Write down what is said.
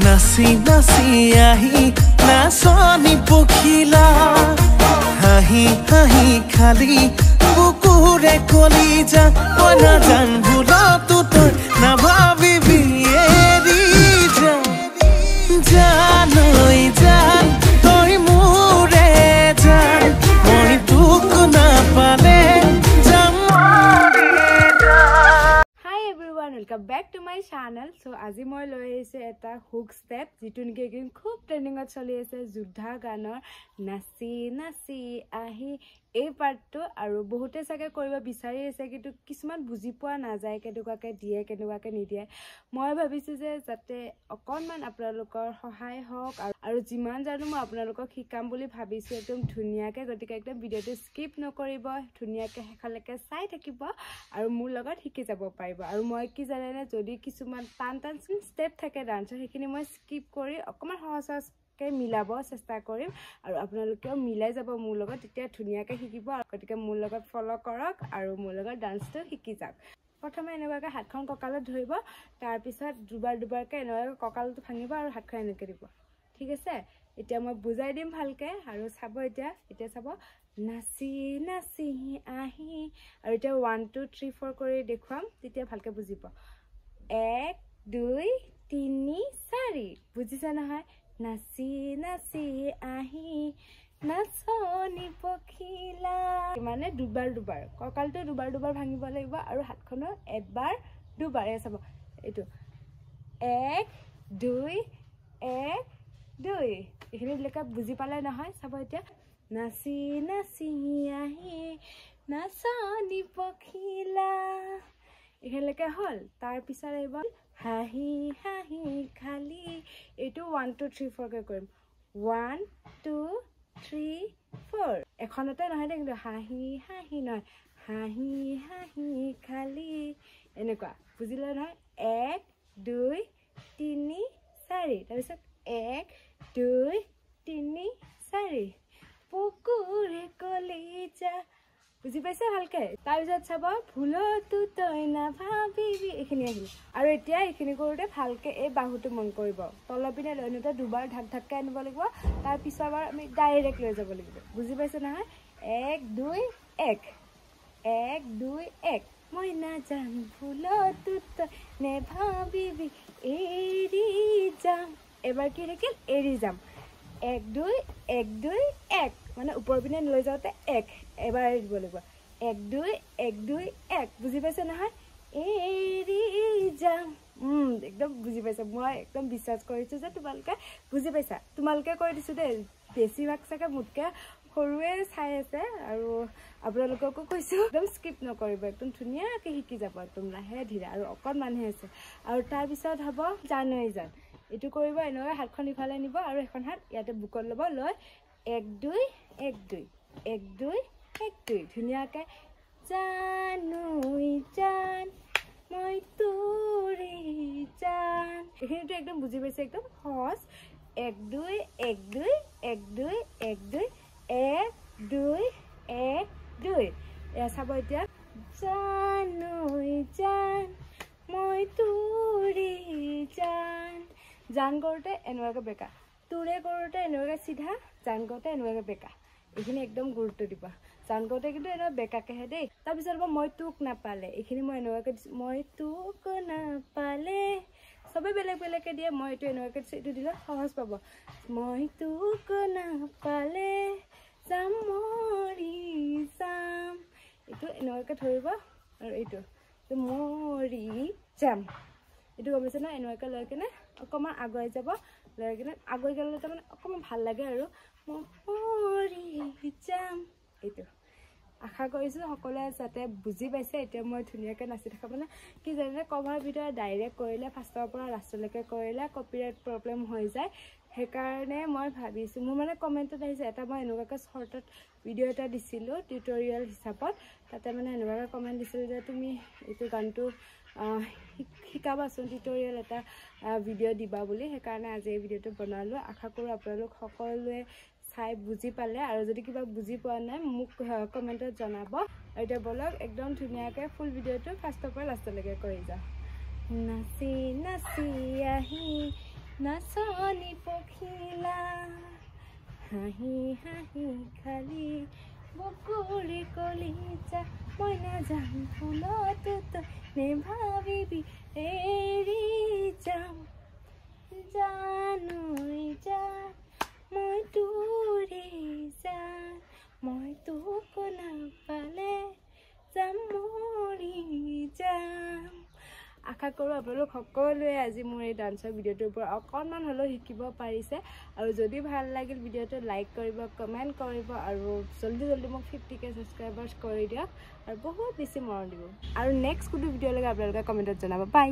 নাচি নাচি আহি নাচনি পখিলা হাঁহি হাঁহি খালি বুকুৰে কলিজা মই নাজান ভুলতো তই নাভাবিবি এৰি যা জানৈ জান তই মোৰে জান মই তোক নাপালে Welcome back to my channel. So আজি মই লৈ আহিছে এটা হুক ষ্টেপ যেটো নেকি খুব ট্ৰেন্ডিংত চলি আছে যুদ্ধা গানৰ নাচি নাচি আহি এই পাৰ্টটো আৰু বহুতে চাগে কৰিব বিচাৰি আছে কিন্তু কিছুমান বুজি পোৱা নাযায় কেনেকুৱাকে দিয়ে কেনেকুৱাকে নিদিয়ে মই ভাবিছো যে যাতে অকনমান আপোনালোকৰ সহায় হওক আৰু যিমান জানো মই আপোনালোকক শিকাম বুলি ভাবিছো একদম ধুনিয়াকে গতিকে একদম ভিডিওটো স্কিপ নকৰিব ধুনিয়াকে হেখালৈকে চাই থাকিব আৰু মোৰ লগত শিকি যাব পাৰিব আৰু মই কি জানেনে যদি কিছুমান টান টান ষ্টেপ থাকে ডান্সৰ সেইখিনি মই স্কিপ কৰি অকমান সহজ কে মিলাব চেষ্টা কৰিম আৰু আপোনালোকেও মিলাই যাব মোৰ লগত তেতিয়া ধুনিয়াকে শিকিব গতিকে মোৰ লগত ফলো কৰক আৰু মোৰ লগত ডান্সটো শিকি যাওক প্ৰথমে এনেকুৱাকে হাতখন কঁকালত ধৰিব তাৰ পিছত দুবাৰকে এনেকুৱাকে কঁকালটো ভাঙিব আৰু হাতখন এনেকৈ দিব ঠিক আছে এতিয়া মই বুজাই দিম ভালকে আৰু চাব এতিয়া চাব নাচি নাচি আহি আৰু এতিয়া 1 2 3 4 কৰি দেখুৱাম তেতিয়া ভালকে বুজিব 1 2 3 4 বুজিছা নহয় নাচি নাচি আহি নাচনি পখিলা মানে দুবাৰ কঁকালটো দুবাৰ ভাঙিব লাগিব আৰু হাতখনো এবাৰ দুবাৰ চাব এইটো 1 2 1 2 এইখিনি লেখা বুজি পালে নহয় চাব এতিয়া নাচি নাচি আহি নাচনি পখিলা এইখিনিলৈকে হ'ল তাৰ পিছত আহিব হাঁহি হাঁহি খালি এইটো 1 2 3 4 কে কৰিম 1 2 3 4 এখনতে নহয় দে কিন্তু হাঁহি হাঁহি নহয় হাঁহি হাঁহি খালি এনেকুৱা বুজিলে নহয় 1 2 3 4 তাৰপিছত 1 2 3 4 পুকুৰে কলিজা বুজি পাইছে ভালকে তাৰপিছত চাব ভুলতো তই নাভাবিবি এইখিনি আহিল আৰু এতিয়া এইখিনি কৰোঁতে ভালকে এই বাহুটো মন কৰিব তলৰ পিনে লৈ নিতে দুবাৰ ঢাককে আনিব লাগিব তাৰ পিছৰবাৰ আমি ডাইৰেক্ট লৈ যাব লাগিব বুজি পাইছে নহয় 1 2 1 1 2 1 মই নাজান ভুলতো তই নাভাবিবি এৰি যাম এবাৰ কি থাকিল এৰি যাম 1 2 1 2 1 মানে ওপৰ পিনে লৈ যাওঁতে 1 এবাৰ দিব লাগিব 1 2 1 2 1 বুজি পাইছে নহয় এৰি যাম একদম বুজি পাইছে মই একদম বিশ্বাস কৰিছো যে তোমালোকে বুজি পাইছা তোমালোকে কৰি দিছো দে বেছিভাগ চাগে মোতকে সৰুৱে চাই আছে আৰু আপোনালোককো কৈছো একদম স্কিপ নকৰিব একদম ধুনীয়াকে শিকি যাব একদম লাহে ধীৰে আৰু অকনমানহে আছে আৰু তাৰ পিছত হ'ব জানৈ জান এটো কৰিব এনেকৈ হাতখন ইফালে নিব আৰু এখন হাত ইয়াতে বুকত ল'ব লৈ 1 2 1 2 1 2 1 2 ধুনীয়াকে জানৈ জান মই তোৰে জান এইখিনিটো একদম বুজি পাইছে একদম সহজ 1 2 1 2 1 2 1 2 1 2 1 2 এয়া চাব এতিয়া জানৈ জান মই তোৰে জান জান কৰোঁতে এনেকুৱাকে বেকা তোৰে কৰোঁতে এনেকুৱাকে চিধা জান কৰোঁতে এনেকুৱাকে বেকা এইখিনি একদম গুৰুত্ব দিবা জান কৰোঁতে কিন্তু এনেকুৱা বেকাকেহে দেই তাৰপিছত মই তোক নাপালে এইখিনি মই এনেকুৱাকে মই তোক নাপালে সবে বেলেগকে দিয়ে মই এইটো এনেকুৱাকে এইটো দিলে সহজ পাব মই তোক নাপালে যাম মৰি যাম এইটো এনেকুৱাকে ধৰিব আৰু এইটো মৰি যাম এইটো গমিছে না এনেকুৱাকে লৈ কিনে অকমান আগুৱাই যাব লৈ কিনে আগুৱাই গ'লে তাৰমানে অকমান ভাল লাগে আৰু মৰি যাম এইটো আশা কৰিছো সকলোৱে যাতে বুজি পাইছে এতিয়া মই ধুনীয়াকে নাচি থকা মানে কি জানে কভাৰ ভিডিঅ ডাইৰেক্ট কৰিলে ফাৰ্ষ্টৰ পৰা লাষ্টলৈকে কৰিলে কপিৰাইট প্ৰব্লেম হৈ যায় সেইকাৰণে মই ভাবিছো মোৰ মানে কমেণ্টত আহিছে এটা মই এনেকুৱাকে শৰ্টত ভিডিঅ এটা দিছিলো টিউটৰিয়েল হিচাপত তাতে মানে এনেকুৱাকে কমেণ্ট দিছিল যে তুমি এইটো গানটো শিকাবাচোন টিউটৰিয়েল এটা ভিডিঅ দিবা বুলি সেইকাৰণে আজি এই ভিডিঅটো বনালো আশা কৰো আপোনালোক সকলোৱে চাই বুজি পালে আৰু যদি কিবা বুজি পোৱা নাই মোক কমেণ্টত জনাব এতিয়া বলক একদম ধুনীয়াকে ফুল ভিডিঅটো ফাৰ্ষ্টৰ পৰা লাষ্টলৈকে কৰি যাওঁ নাচি নাচি আহি নাচনি পখিলা হাঁহি হাঁহি খালি বকুৰে কলিজা মই নাযাম ফুলতো নেভাবিবি এৰি যাম জানুই যা মই তোৰে যাম মই তোক নাপালে যাম মৰি যাম আশা কৰোঁ আপোনালোক সকলোৱে আজি মোৰ এই ডান্সৰ ভিডিঅ'টোৰ পৰা অকণমান হ'লেও শিকিব পাৰিছে আৰু যদি ভাল লাগিল ভিডিঅ'টো লাইক কৰিব কমেণ্ট কৰিব আৰু জলদি মোক 50K ছাবস্ক্ৰাইবাৰ্ছ কৰি দিয়ক আৰু বহুত বেছি মৰম দিব আৰু নেক্সট কোনটো ভিডিঅ'লৈকে আপোনালোকে কমেণ্টত জনাব বাই